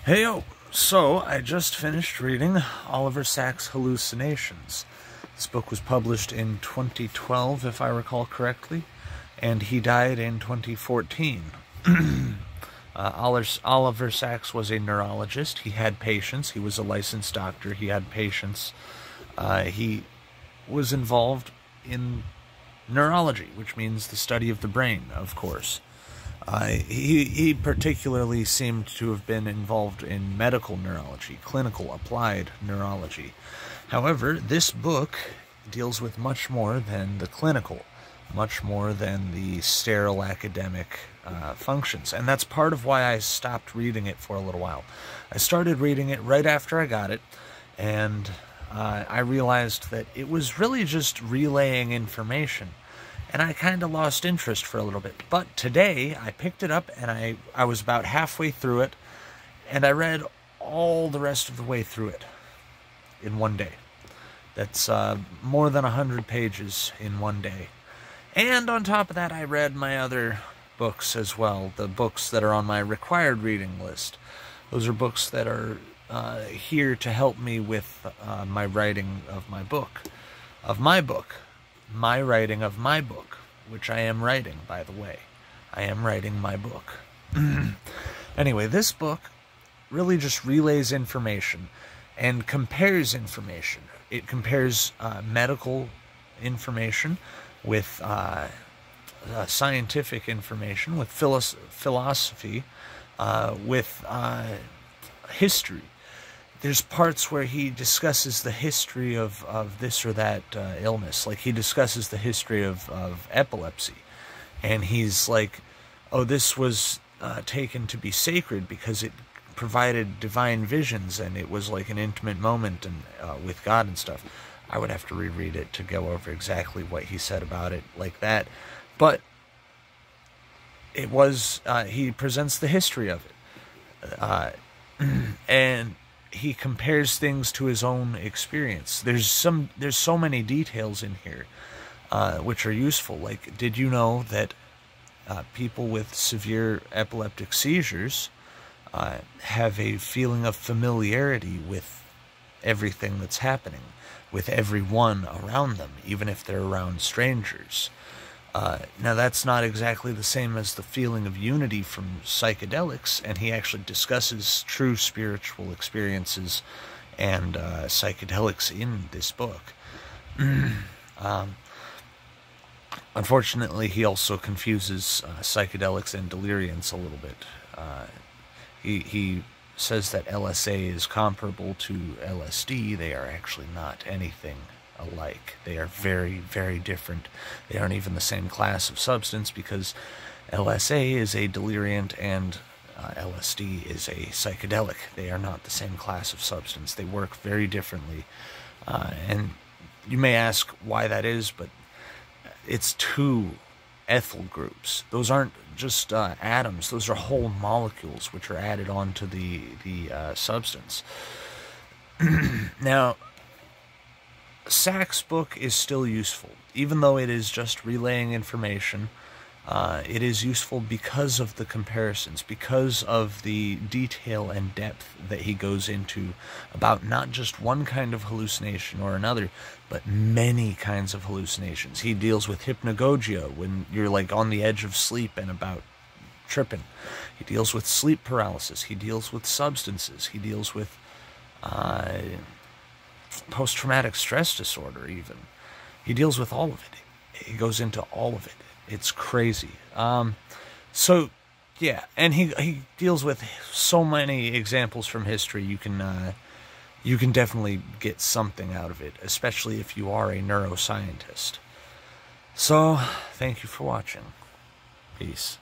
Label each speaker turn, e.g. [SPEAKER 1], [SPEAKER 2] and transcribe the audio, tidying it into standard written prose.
[SPEAKER 1] Heyo! So, I just finished reading Oliver Sacks' Hallucinations. This book was published in 2012, if I recall correctly, and he died in 2014. Oliver Sacks was a neurologist. He had patients. He was a licensed doctor. He had patients. He was involved in neurology, which means the study of the brain, of course. He particularly seemed to have been involved in medical neurology, clinical applied neurology. However, this book deals with much more than the clinical, much more than the sterile academic functions. And that's part of why I stopped reading it for a little while. I started reading it right after I got it, and I realized that it was really just relaying information. And I kind of lost interest for a little bit. But today, I picked it up, and I was about halfway through it, and I read all the rest of the way through it in one day. That's more than 100 pages in one day. And on top of that, I read my other books as well, the books that are on my required reading list. Those are books that are here to help me with my writing of my book. My writing of my book, which I am writing, by the way. I am writing my book. Anyway, this book really just relays information and compares information. It compares medical information with scientific information, with philosophy, with history. There's parts where he discusses the history of this or that illness. Like, he discusses the history of epilepsy. And he's like, oh, this was taken to be sacred because it provided divine visions, and it was like an intimate moment and with God and stuff. I would have to reread it to go over exactly what he said about it like that. But it was, he presents the history of it. And he compares things to his own experience. There's so many details in here which are useful. Like, did you know that people with severe epileptic seizures have a feeling of familiarity with everything that's happening, with everyone around them, even if they're around strangers? Now, that's not exactly the same as the feeling of unity from psychedelics, and he actually discusses true spiritual experiences and psychedelics in this book. Unfortunately, he also confuses psychedelics and deliriums a little bit. He says that LSA is comparable to LSD. They are actually not anything alike. They are very, very different. They aren't even the same class of substance, because LSA is a deliriant and LSD is a psychedelic. They are not the same class of substance. They work very differently. And you may ask why that is, but it's two ethyl groups. Those aren't just atoms. Those are whole molecules which are added onto the substance. Now, Sacks' book is still useful. Even though it is just relaying information, it is useful because of the comparisons, because of the detail and depth that he goes into about not just one kind of hallucination or another, but many kinds of hallucinations. He deals with hypnagogia, when you're like on the edge of sleep and about tripping. He deals with sleep paralysis. He deals with substances. He deals with post-traumatic stress disorder, even. He deals with all of it. He goes into all of it. It's crazy. So, yeah, and he deals with so many examples from history. You can definitely get something out of it, especially if you are a neuroscientist. So, thank you for watching. Peace.